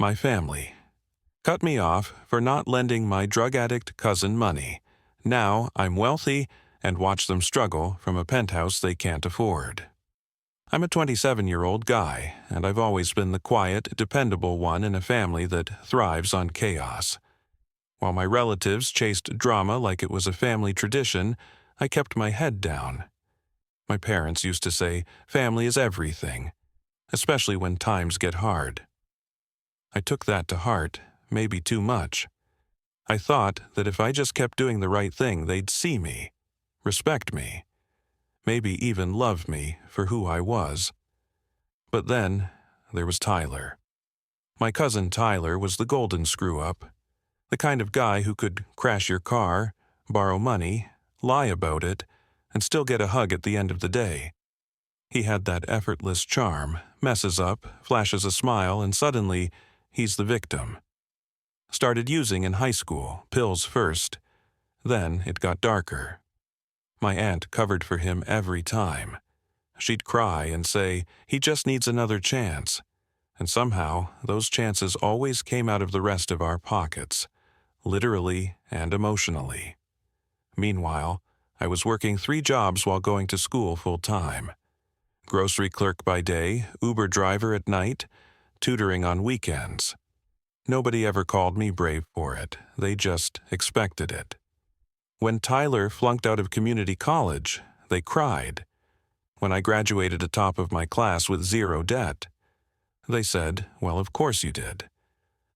my family. Cut me off for not lending my drug-addict cousin money. Now I'm wealthy and watch them struggle from a penthouse they can't afford. I'm a 27-year-old guy, and I've always been the quiet, dependable one in a family that thrives on chaos. While my relatives chased drama like it was a family tradition, I kept my head down. My parents used to say, family is everything, especially when times get hard. I took that to heart, maybe too much. I thought that if I just kept doing the right thing, they'd see me, respect me, maybe even love me for who I was. But then there was Tyler. My cousin Tyler was the golden screw-up, the kind of guy who could crash your car, borrow money, lie about it, and still get a hug at the end of the day. He had that effortless charm, messes up, flashes a smile, and suddenly he's the victim. Started using in high school, pills first. Then it got darker. My aunt covered for him every time. She'd cry and say, he just needs another chance. And somehow, those chances always came out of the rest of our pockets, literally and emotionally. Meanwhile, I was working 3 jobs while going to school full-time. Grocery clerk by day, Uber driver at night, tutoring on weekends. Nobody ever called me brave for it. They just expected it. When Tyler flunked out of community college, they cried. When I graduated atop of my class with 0 debt, they said, well, of course you did.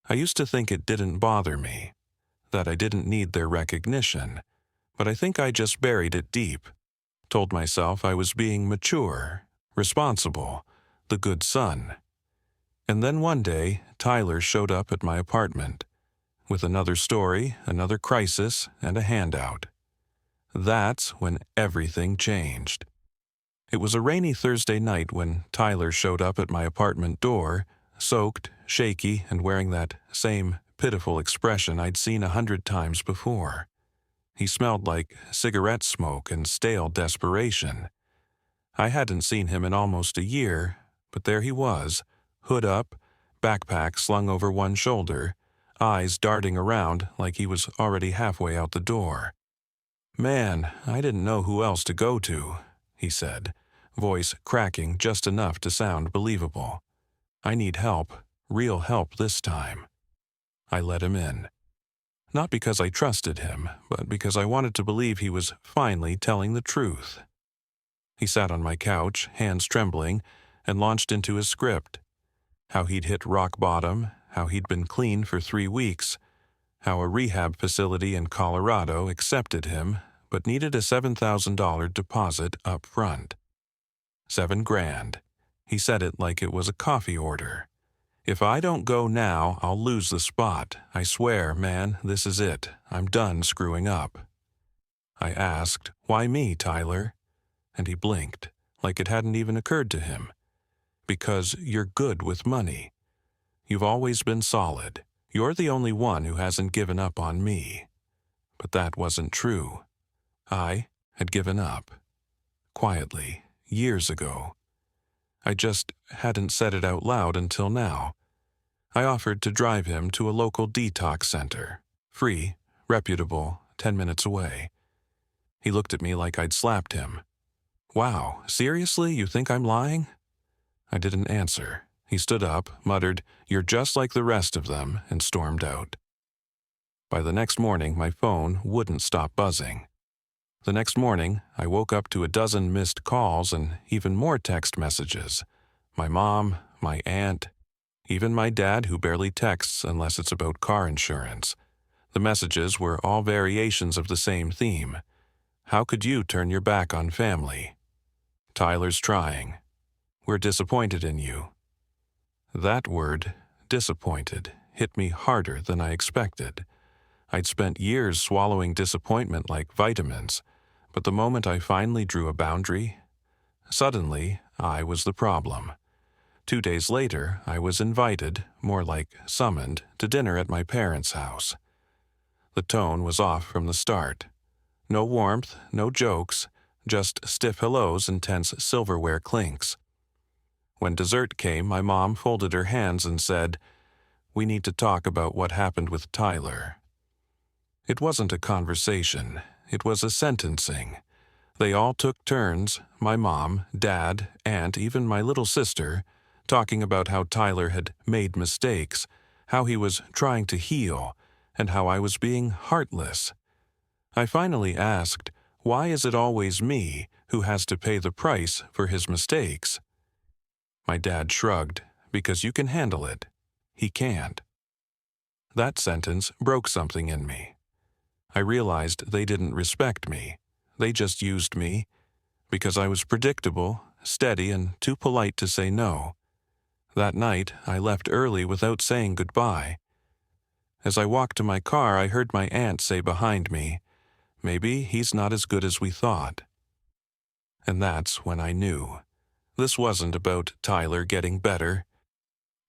I used to think it didn't bother me, that I didn't need their recognition, but I think I just buried it deep. Told myself I was being mature, responsible, the good son. And then one day, Tyler showed up at my apartment, with another story, another crisis, and a handout. That's when everything changed. It was a rainy Thursday night when Tyler showed up at my apartment door, soaked, shaky, and wearing that same pitiful expression I'd seen 100 times before. He smelled like cigarette smoke and stale desperation. I hadn't seen him in almost a year, but there he was, hood up, backpack slung over one shoulder, eyes darting around like he was already halfway out the door. Man, I didn't know who else to go to, he said, voice cracking just enough to sound believable. I need help, real help this time. I let him in. Not because I trusted him, but because I wanted to believe he was finally telling the truth. He sat on my couch, hands trembling, and launched into his script. How he'd hit rock bottom, how he'd been clean for 3 weeks, how a rehab facility in Colorado accepted him, but needed a $7,000 deposit up front. $7,000. He said it like it was a coffee order. If I don't go now, I'll lose the spot. I swear, man, this is it. I'm done screwing up. I asked, why me, Tyler? And he blinked, like it hadn't even occurred to him. Because you're good with money. You've always been solid. You're the only one who hasn't given up on me. But that wasn't true. I had given up. Quietly, years ago. I just hadn't said it out loud until now. I offered to drive him to a local detox center. Free, reputable, 10 minutes away. He looked at me like I'd slapped him. Wow, seriously, you think I'm lying? I didn't answer. He stood up, muttered, "You're just like the rest of them," and stormed out. By the next morning, my phone wouldn't stop buzzing. The next morning, I woke up to a dozen missed calls and even more text messages. My mom, my aunt, even my dad, who barely texts unless it's about car insurance. The messages were all variations of the same theme. How could you turn your back on family? Tyler's trying. We're disappointed in you. That word, disappointed, hit me harder than I expected. I'd spent years swallowing disappointment like vitamins, but the moment I finally drew a boundary, suddenly I was the problem. 2 days later, I was invited, more like summoned, to dinner at my parents' house. The tone was off from the start. No warmth, no jokes, just stiff hellos and tense silverware clinks. When dessert came, my mom folded her hands and said, We need to talk about what happened with Tyler." It wasn't a conversation. It was a sentencing. They all took turns, my mom, dad, aunt, even my little sister, talking about how Tyler had made mistakes, how he was trying to heal, and how I was being heartless. I finally asked, "Why is it always me who has to pay the price for his mistakes?" My dad shrugged, "Because you can handle it. He can't." That sentence broke something in me. I realized they didn't respect me. They just used me because I was predictable, steady, and too polite to say no. That night, I left early without saying goodbye. As I walked to my car, I heard my aunt say behind me, "Maybe he's not as good as we thought." And that's when I knew. This wasn't about Tyler getting better.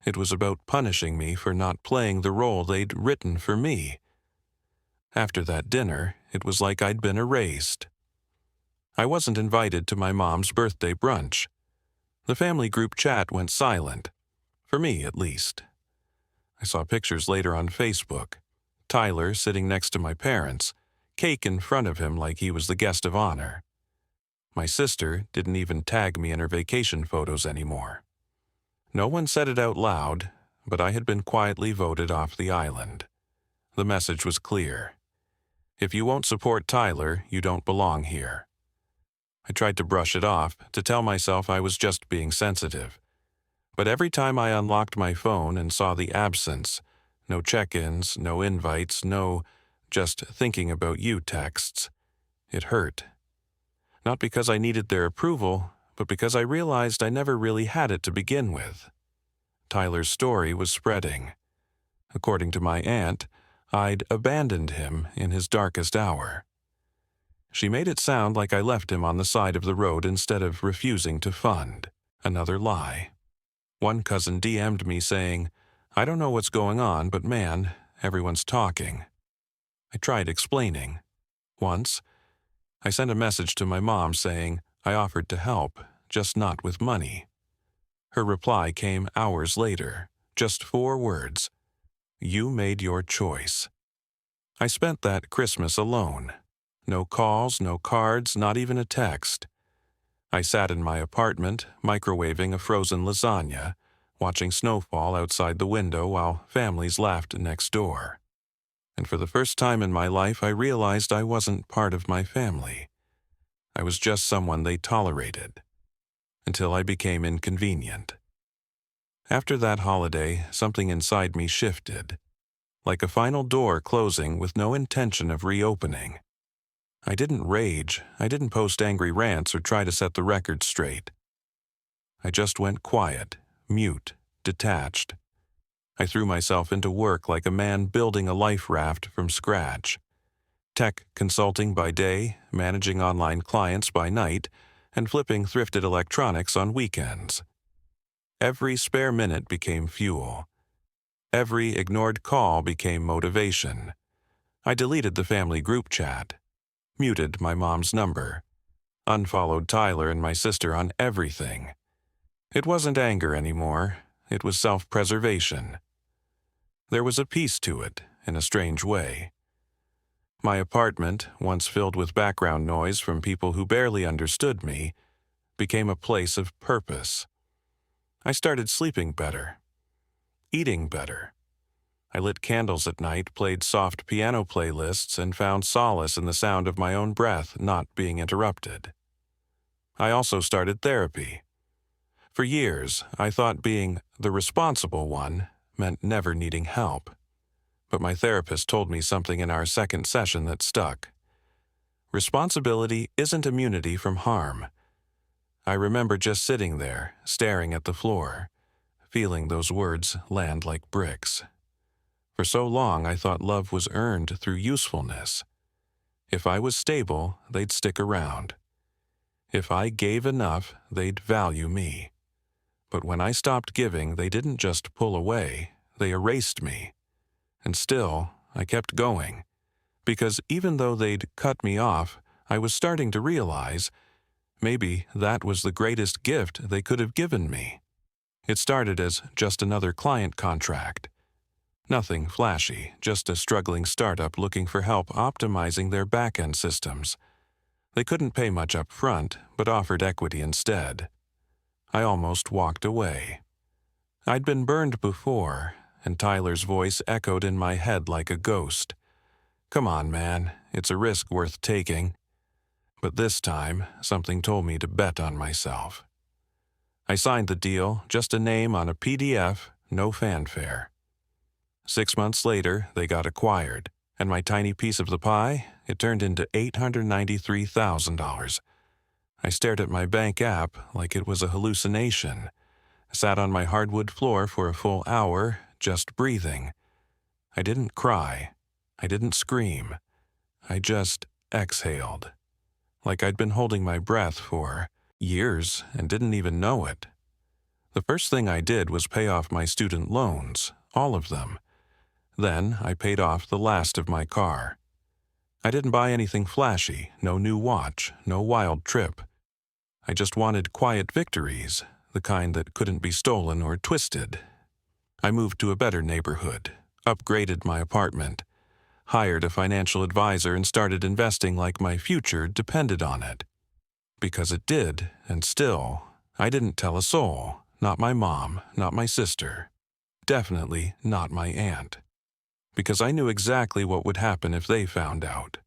It was about punishing me for not playing the role they'd written for me. After that dinner, it was like I'd been erased. I wasn't invited to my mom's birthday brunch. The family group chat went silent, for me at least. I saw pictures later on Facebook. Tyler sitting next to my parents, cake in front of him like he was the guest of honor. My sister didn't even tag me in her vacation photos anymore. No one said it out loud, but I had been quietly voted off the island. The message was clear. If you won't support Tyler, you don't belong here. I tried to brush it off, to tell myself I was just being sensitive. But every time I unlocked my phone and saw the absence, no check-ins, no invites, no "just thinking about you" texts, it hurt. Not because I needed their approval, but because I realized I never really had it to begin with. Tyler's story was spreading. According to my aunt, I'd abandoned him in his darkest hour. She made it sound like I left him on the side of the road instead of refusing to fund. Another lie. One cousin DM'd me saying, "I don't know what's going on, but man, everyone's talking." I tried explaining. Once, I sent a message to my mom saying I offered to help, just not with money. Her reply came hours later, just 4 words. "You made your choice." I spent that Christmas alone. No calls, no cards, not even a text. I sat in my apartment, microwaving a frozen lasagna, watching snowfall outside the window while families laughed next door. And for the first time in my life, I realized I wasn't part of my family. I was just someone they tolerated. Until I became inconvenient. After that holiday, something inside me shifted. Like a final door closing with no intention of reopening. I didn't rage, I didn't post angry rants or try to set the record straight. I just went quiet, mute, detached. I threw myself into work like a man building a life raft from scratch. Tech consulting by day, managing online clients by night, and flipping thrifted electronics on weekends. Every spare minute became fuel. Every ignored call became motivation. I deleted the family group chat. Muted my mom's number, unfollowed Tyler and my sister on everything. It wasn't anger anymore, it was self-preservation. There was a peace to it, in a strange way. My apartment, once filled with background noise from people who barely understood me, became a place of purpose. I started sleeping better, eating better. I lit candles at night, played soft piano playlists, and found solace in the sound of my own breath not being interrupted. I also started therapy. For years, I thought being the responsible one meant never needing help. But my therapist told me something in our second session that stuck. Responsibility isn't immunity from harm. I remember just sitting there, staring at the floor, feeling those words land like bricks. For so long, I thought love was earned through usefulness. If I was stable, they'd stick around. If I gave enough, they'd value me. But when I stopped giving, they didn't just pull away, they erased me. And still, I kept going. Because even though they'd cut me off, I was starting to realize maybe that was the greatest gift they could have given me. It started as just another client contract. Nothing flashy, just a struggling startup looking for help optimizing their back-end systems. They couldn't pay much up front, but offered equity instead. I almost walked away. I'd been burned before, and Tyler's voice echoed in my head like a ghost. Come on, man, it's a risk worth taking. But this time, something told me to bet on myself. I signed the deal, just a name on a PDF, no fanfare. 6 months later, they got acquired, and my tiny piece of the pie, it turned into $893,000. I stared at my bank app like it was a hallucination, sat on my hardwood floor for a full hour, just breathing. I didn't cry. I didn't scream. I just exhaled, like I'd been holding my breath for years and didn't even know it. The first thing I did was pay off my student loans, all of them. Then I paid off the last of my car. I didn't buy anything flashy, no new watch, no wild trip. I just wanted quiet victories, the kind that couldn't be stolen or twisted. I moved to a better neighborhood, upgraded my apartment, hired a financial advisor and started investing like my future depended on it. Because it did, and still, I didn't tell a soul, not my mom, not my sister, definitely not my aunt. Because I knew exactly what would happen if they found out.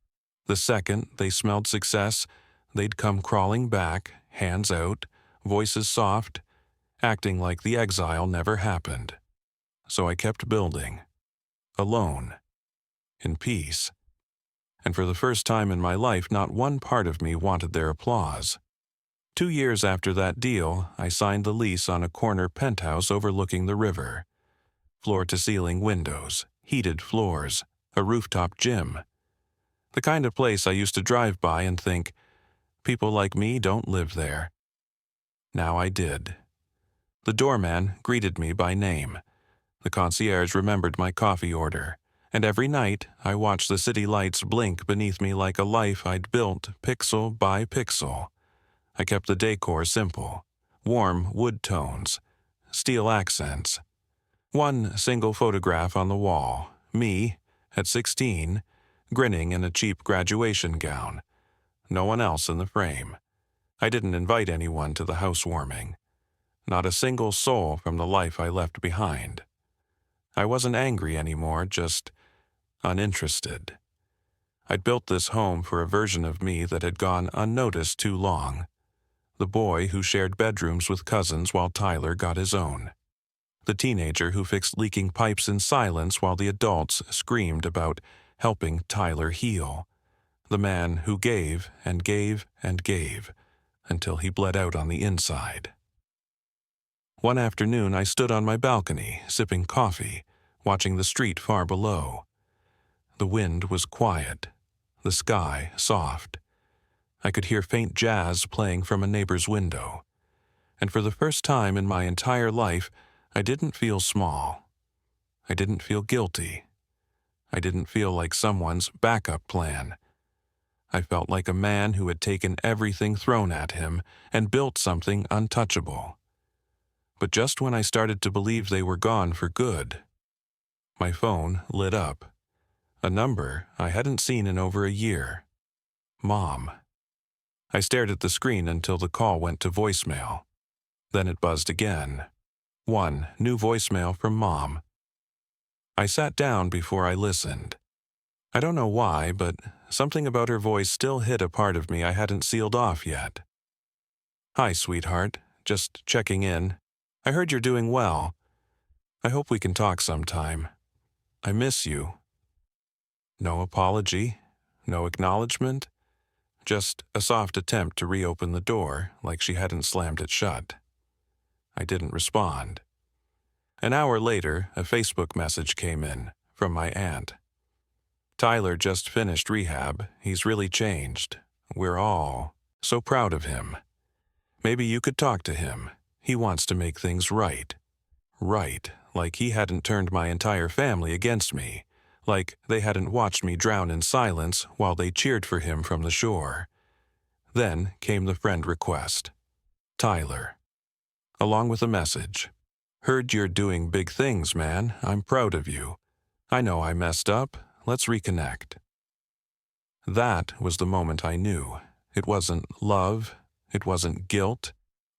The second they smelled success, they'd come crawling back, hands out, voices soft, acting like the exile never happened. So I kept building, alone, in peace. And for the first time in my life, not one part of me wanted their applause. 2 years after that deal, I signed the lease on a corner penthouse overlooking the river. Floor-to-ceiling windows, heated floors, a rooftop gym. The kind of place I used to drive by and think, people like me don't live there. Now I did. The doorman greeted me by name. The concierge remembered my coffee order, and every night I watched the city lights blink beneath me like a life I'd built pixel by pixel. I kept the decor simple, warm wood tones, steel accents. One single photograph on the wall, me, at 16, grinning in a cheap graduation gown. No one else in the frame. I didn't invite anyone to the housewarming. Not a single soul from the life I left behind. I wasn't angry anymore, just uninterested. I'd built this home for a version of me that had gone unnoticed too long. The boy who shared bedrooms with cousins while Tyler got his own. The teenager who fixed leaking pipes in silence while the adults screamed about helping Tyler heal. The man who gave and gave and gave until he bled out on the inside. One afternoon I stood on my balcony, sipping coffee, watching the street far below. The wind was quiet, the sky soft. I could hear faint jazz playing from a neighbor's window. And for the first time in my entire life, I didn't feel small. I didn't feel guilty. I didn't feel like someone's backup plan. I felt like a man who had taken everything thrown at him and built something untouchable. But just when I started to believe they were gone for good, my phone lit up. A number I hadn't seen in over a year. Mom. I stared at the screen until the call went to voicemail. Then it buzzed again. One new voicemail from Mom. I sat down before I listened. I don't know why, but something about her voice still hit a part of me I hadn't sealed off yet. Hi, sweetheart. Just checking in. I heard you're doing well. I hope we can talk sometime. I miss you. No apology, no acknowledgement, just a soft attempt to reopen the door like she hadn't slammed it shut. I didn't respond. An hour later, a Facebook message came in from my aunt. Tyler just finished rehab. He's really changed. We're all so proud of him. Maybe you could talk to him. He wants to make things right. Right, like he hadn't turned my entire family against me. Like they hadn't watched me drown in silence while they cheered for him from the shore. Then came the friend request. Tyler. Along with a message. Heard you're doing big things, man. I'm proud of you. I know I messed up. Let's reconnect. That was the moment I knew. It wasn't love. It wasn't guilt.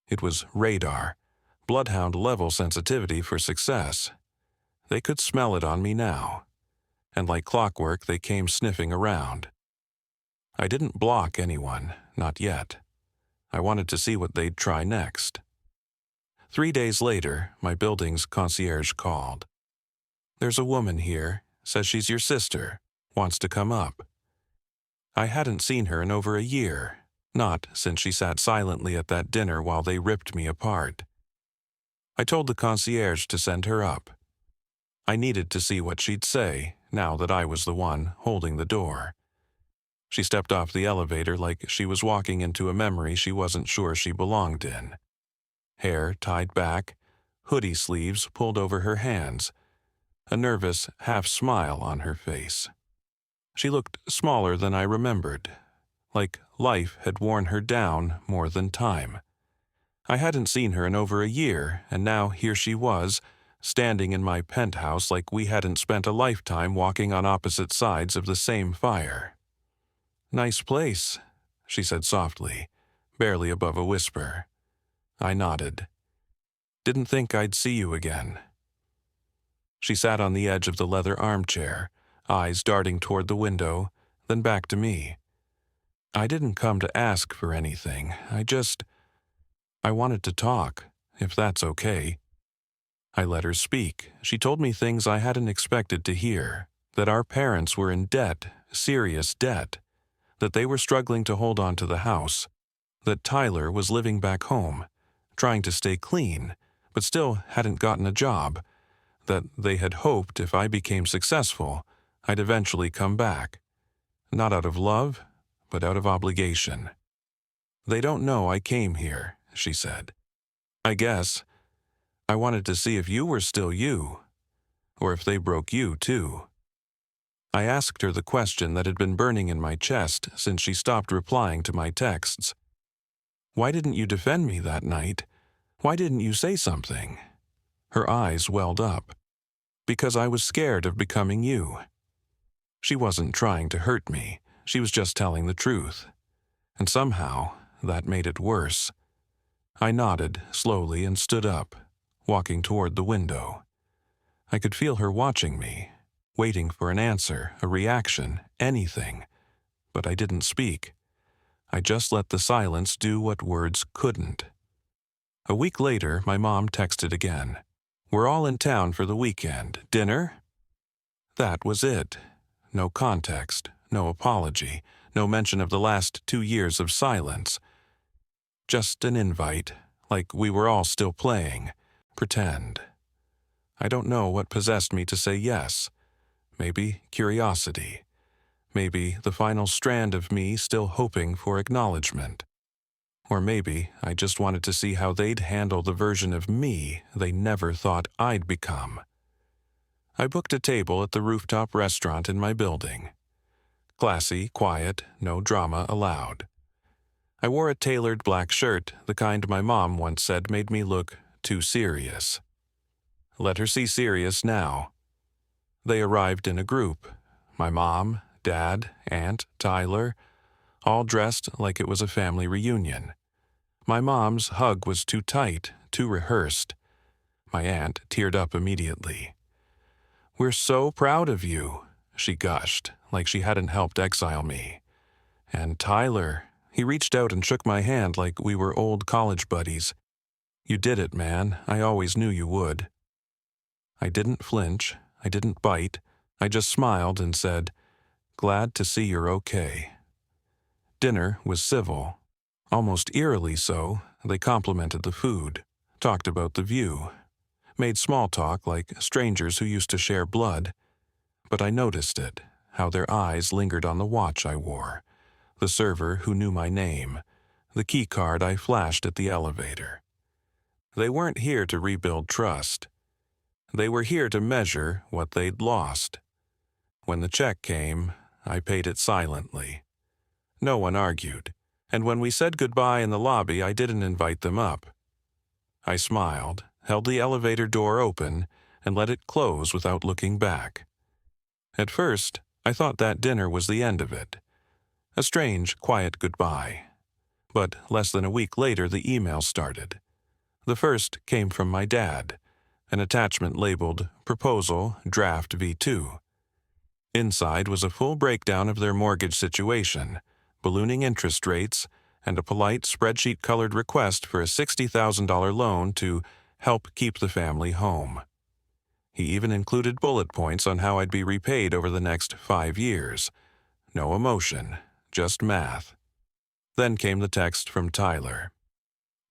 It was radar, bloodhound-level sensitivity for success. They could smell it on me now. And like clockwork, they came sniffing around. I didn't block anyone, not yet. I wanted to see what they'd try next. 3 days later, my building's concierge called. "There's a woman here, says she's your sister, wants to come up." I hadn't seen her in over a year, not since she sat silently at that dinner while they ripped me apart. I told the concierge to send her up. I needed to see what she'd say, now that I was the one holding the door. She stepped off the elevator like she was walking into a memory she wasn't sure she belonged in. Hair tied back, hoodie sleeves pulled over her hands, a nervous half-smile on her face. She looked smaller than I remembered, like life had worn her down more than time. I hadn't seen her in over a year, and now here she was, standing in my penthouse like we hadn't spent a lifetime walking on opposite sides of the same fire. "Nice place," she said softly, barely above a whisper. I nodded. "Didn't think I'd see you again." She sat on the edge of the leather armchair, eyes darting toward the window, then back to me. "I didn't come to ask for anything. I wanted to talk, if that's okay." I let her speak. She told me things I hadn't expected to hear, that our parents were in debt, serious debt, that they were struggling to hold on to the house, that Tyler was living back home, trying to stay clean, but still hadn't gotten a job, that they had hoped if I became successful, I'd eventually come back. Not out of love, but out of obligation. "They don't know I came here," she said. "I guess I wanted to see if you were still you, or if they broke you too." I asked her the question that had been burning in my chest since she stopped replying to my texts. "Why didn't you defend me that night? Why didn't you say something?" Her eyes welled up. "Because I was scared of becoming you." She wasn't trying to hurt me. She was just telling the truth. And somehow, that made it worse. I nodded slowly and stood up, walking toward the window. I could feel her watching me, waiting for an answer, a reaction, anything. But I didn't speak. I just let the silence do what words couldn't. A week later, my mom texted again. "We're all in town for the weekend. Dinner?" That was it. No context, no apology, no mention of the last 2 years of silence. Just an invite, like we were all still playing. Pretend. I don't know what possessed me to say yes. Maybe curiosity. Maybe the final strand of me still hoping for acknowledgement. Or maybe I just wanted to see how they'd handle the version of me they never thought I'd become. I booked a table at the rooftop restaurant in my building. Classy, quiet, no drama allowed. I wore a tailored black shirt, the kind my mom once said made me look too serious. Let her see serious now. They arrived in a group. My mom, dad, aunt, Tyler, all dressed like it was a family reunion. My mom's hug was too tight, too rehearsed. My aunt teared up immediately. "We're so proud of you," she gushed, like she hadn't helped exile me. And Tyler, he reached out and shook my hand like we were old college buddies. "You did it, man. I always knew you would." I didn't flinch. I didn't bite. I just smiled and said, "Glad to see you're okay." Dinner was civil. Almost eerily so. They complimented the food, talked about the view, made small talk like strangers who used to share blood. But I noticed it, how their eyes lingered on the watch I wore, the server who knew my name, the key card I flashed at the elevator. They weren't here to rebuild trust. They were here to measure what they'd lost. When the check came, I paid it silently. No one argued, and when we said goodbye in the lobby, I didn't invite them up. I smiled, held the elevator door open, and let it close without looking back. At first, I thought that dinner was the end of it. A strange, quiet goodbye. But less than a week later, the email started. The first came from my dad, an attachment labeled Proposal Draft V2. Inside was a full breakdown of their mortgage situation, ballooning interest rates, and a polite spreadsheet-colored request for a $60,000 loan to help keep the family home. He even included bullet points on how I'd be repaid over the next 5 years. No emotion, just math. Then came the text from Tyler.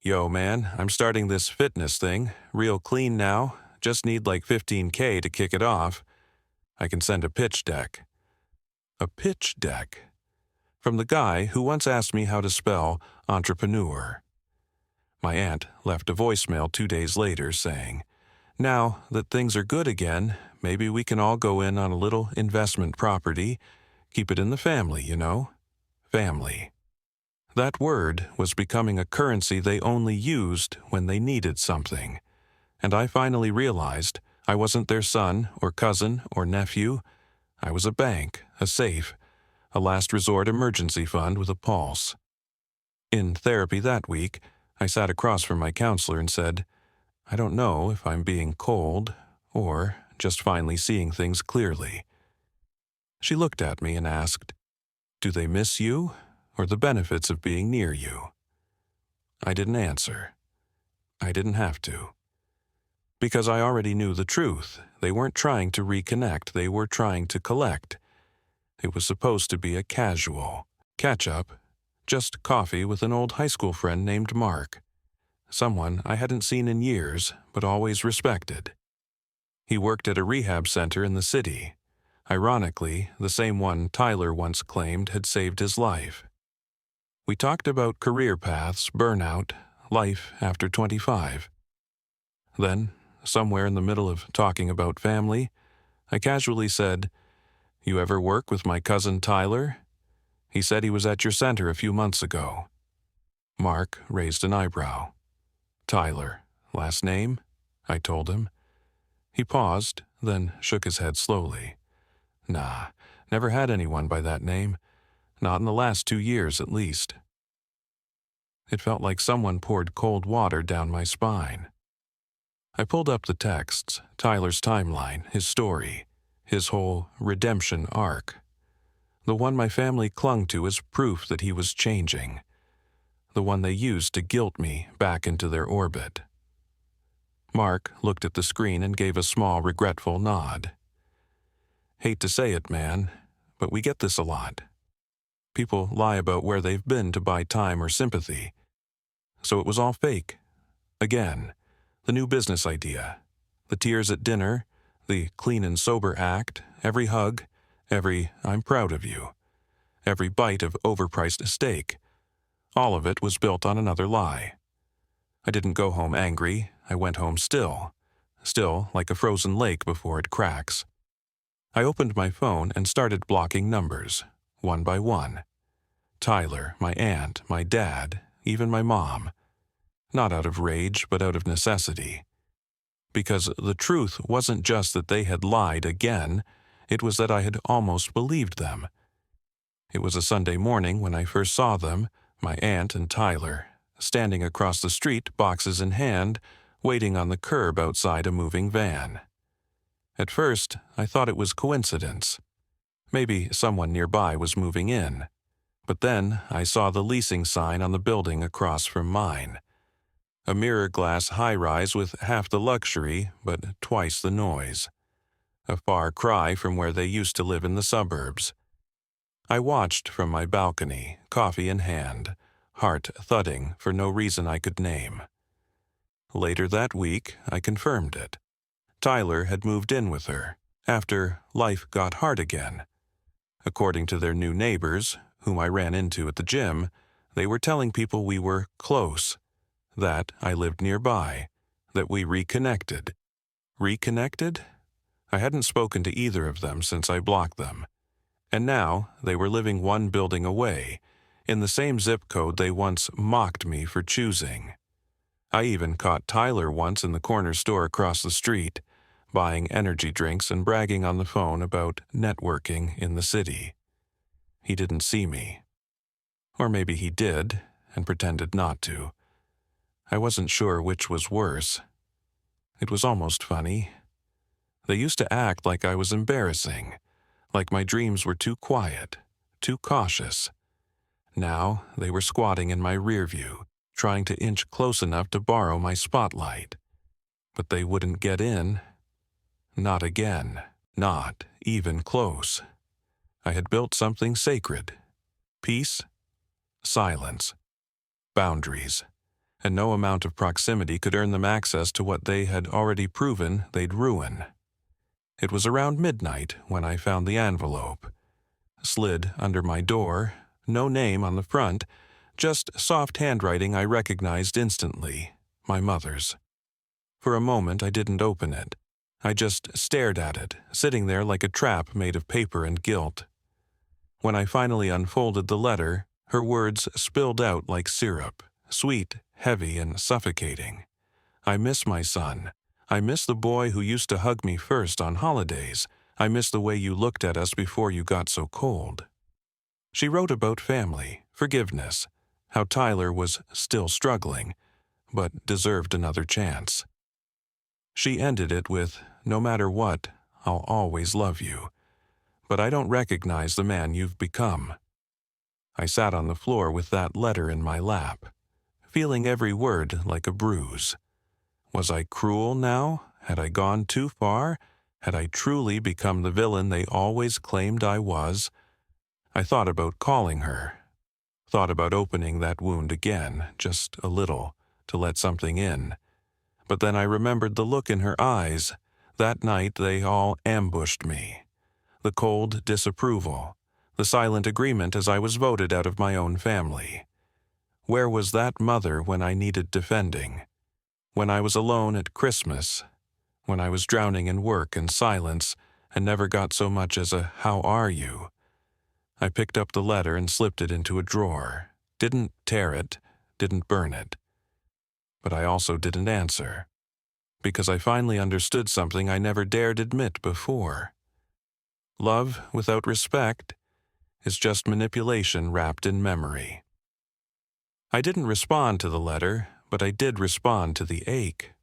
Yo, man, I'm starting this fitness thing, real clean now, just need like $15K to kick it off. I can send a pitch deck. A pitch deck? From the guy who once asked me how to spell entrepreneur. My aunt left a voicemail 2 days later saying, now that things are good again, maybe we can all go in on a little investment property, keep it in the family, you know? Family. That word was becoming a currency they only used when they needed something, and I finally realized I wasn't their son or cousin or nephew. I was a bank, a safe, a last resort emergency fund with a pulse. In therapy that week, I sat across from my counselor and said, I don't know if I'm being cold or just finally seeing things clearly. She looked at me and asked, do they miss you? Or the benefits of being near you? I didn't answer. I didn't have to. Because I already knew the truth. They weren't trying to reconnect, they were trying to collect. It was supposed to be a casual catch-up, just coffee with an old high school friend named Mark, someone I hadn't seen in years but always respected. He worked at a rehab center in the city, ironically the same one Tyler once claimed had saved his life. We talked about career paths, burnout, life after 25. Then, somewhere in the middle of talking about family, I casually said, you ever work with my cousin Tyler? He said he was at your center a few months ago. Mark raised an eyebrow. Tyler, last name? I told him. He paused, then shook his head slowly. Nah, never had anyone by that name. Not in the last 2 years, at least. It felt like someone poured cold water down my spine. I pulled up the texts, Tyler's timeline, his story, his whole redemption arc. The one my family clung to as proof that he was changing. The one they used to guilt me back into their orbit. Mark looked at the screen and gave a small, regretful nod. Hate to say it, man, but we get this a lot. People lie about where they've been to buy time or sympathy. So it was all fake. Again, the new business idea, the tears at dinner, the clean and sober act, every hug, every I'm proud of you, every bite of overpriced steak. All of it was built on another lie. I didn't go home angry. I went home still like a frozen lake before it cracks. I opened my phone and started blocking numbers, one by one. Tyler, my aunt, my dad, even my mom. Not out of rage, but out of necessity. Because the truth wasn't just that they had lied again, it was that I had almost believed them. It was a Sunday morning when I first saw them, my aunt and Tyler, standing across the street, boxes in hand, waiting on the curb outside a moving van. At first, I thought it was coincidence. Maybe someone nearby was moving in. But then I saw the leasing sign on the building across from mine. A mirror glass high-rise with half the luxury, but twice the noise. A far cry from where they used to live in the suburbs. I watched from my balcony, coffee in hand, heart thudding for no reason I could name. Later that week, I confirmed it. Tyler had moved in with her, after life got hard again. According to their new neighbors, whom I ran into at the gym, they were telling people we were close, that I lived nearby, that we reconnected. Reconnected? I hadn't spoken to either of them since I blocked them. And now they were living one building away, in the same zip code they once mocked me for choosing. I even caught Tyler once in the corner store across the street, buying energy drinks and bragging on the phone about networking in the city. He didn't see me. Or maybe he did, and pretended not to. I wasn't sure which was worse. It was almost funny. They used to act like I was embarrassing, like my dreams were too quiet, too cautious. Now they were squatting in my rear view, trying to inch close enough to borrow my spotlight. But they wouldn't get in. Not again. Not even close. I had built something sacred. Peace, silence, boundaries, and no amount of proximity could earn them access to what they had already proven they'd ruin. It was around midnight when I found the envelope. Slid under my door, no name on the front, just soft handwriting I recognized instantly, my mother's. For a moment I didn't open it. I just stared at it, sitting there like a trap made of paper and guilt. When I finally unfolded the letter, her words spilled out like syrup, sweet, heavy, and suffocating. I miss my son. I miss the boy who used to hug me first on holidays. I miss the way you looked at us before you got so cold. She wrote about family, forgiveness, how Tyler was still struggling, but deserved another chance. She ended it with, "No matter what, I'll always love you. But I don't recognize the man you've become." I sat on the floor with that letter in my lap, feeling every word like a bruise. Was I cruel now? Had I gone too far? Had I truly become the villain they always claimed I was? I thought about calling her. Thought about opening that wound again, just a little, to let something in. But then I remembered the look in her eyes. That night they all ambushed me. The cold disapproval, the silent agreement as I was voted out of my own family. Where was that mother when I needed defending? When I was alone at Christmas? When I was drowning in work and silence and never got so much as a "how are you?" I picked up the letter and slipped it into a drawer. Didn't tear it, didn't burn it. But I also didn't answer, because I finally understood something I never dared admit before. Love without respect is just manipulation wrapped in memory. I didn't respond to the letter, but I did respond to the ache.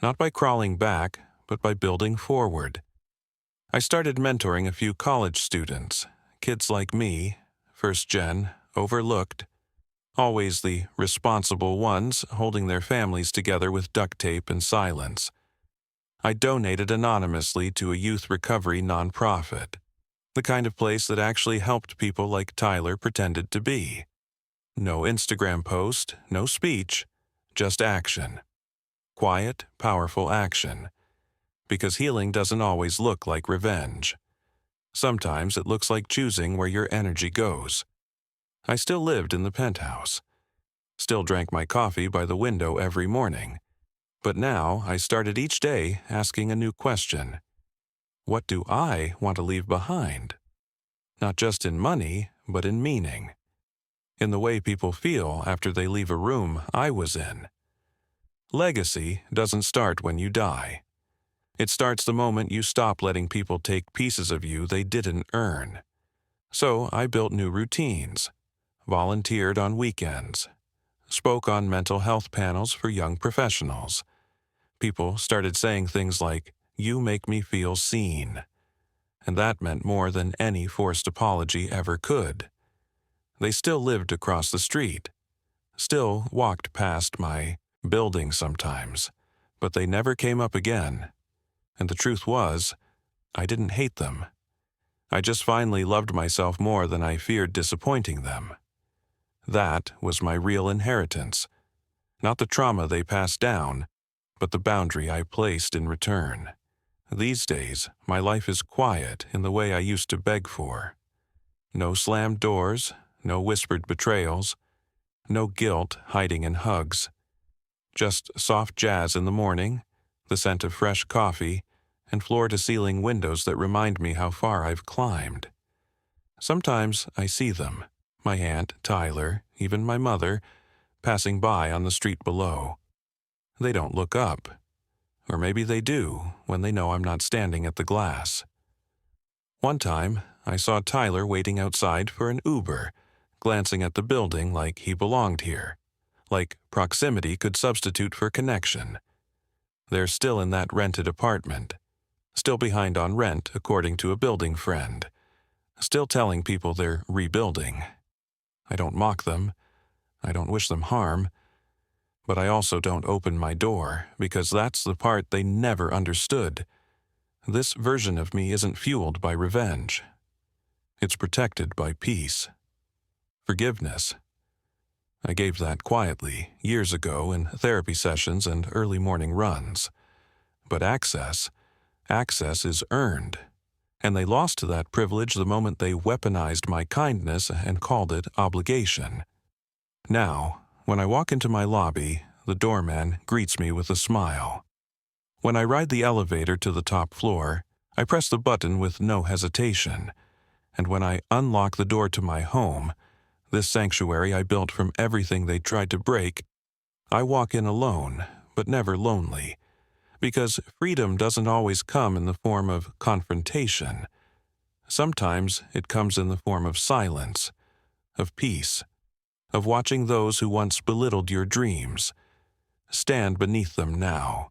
Not by crawling back, but by building forward. I started mentoring a few college students, kids like me, first gen, overlooked, always the responsible ones holding their families together with duct tape and silence. I donated anonymously to a youth recovery nonprofit, the kind of place that actually helped people like Tyler pretended to be. No Instagram post, no speech, just action. Quiet, powerful action. Because healing doesn't always look like revenge. Sometimes it looks like choosing where your energy goes. I still lived in the penthouse. Still drank my coffee by the window every morning. But now I started each day asking a new question. What do I want to leave behind? Not just in money, but in meaning. In the way people feel after they leave a room I was in. Legacy doesn't start when you die. It starts the moment you stop letting people take pieces of you they didn't earn. So I built new routines, volunteered on weekends, spoke on mental health panels for young professionals. People started saying things like, "You make me feel seen." And that meant more than any forced apology ever could. They still lived across the street, still walked past my building sometimes, but they never came up again. And the truth was, I didn't hate them. I just finally loved myself more than I feared disappointing them. That was my real inheritance. Not the trauma they passed down, but the boundary I placed in return. These days, my life is quiet in the way I used to beg for. No slammed doors, no whispered betrayals, no guilt hiding in hugs. Just soft jazz in the morning, the scent of fresh coffee, and floor-to-ceiling windows that remind me how far I've climbed. Sometimes I see them, my aunt, Tyler, even my mother, passing by on the street below. They don't look up. Or maybe they do when they know I'm not standing at the glass. One time, I saw Tyler waiting outside for an Uber, glancing at the building like he belonged here, like proximity could substitute for connection. They're still in that rented apartment, still behind on rent according to a building friend, still telling people they're rebuilding. I don't mock them, I don't wish them harm, but I also don't open my door because that's the part they never understood. This version of me isn't fueled by revenge. It's protected by peace. Forgiveness. I gave that quietly, years ago in therapy sessions and early morning runs. But access is earned. And they lost that privilege the moment they weaponized my kindness and called it obligation. Now, when I walk into my lobby, the doorman greets me with a smile. When I ride the elevator to the top floor, I press the button with no hesitation. And when I unlock the door to my home, this sanctuary I built from everything they tried to break, I walk in alone, but never lonely. Because freedom doesn't always come in the form of confrontation. Sometimes it comes in the form of silence, of peace, of watching those who once belittled your dreams stand beneath them now.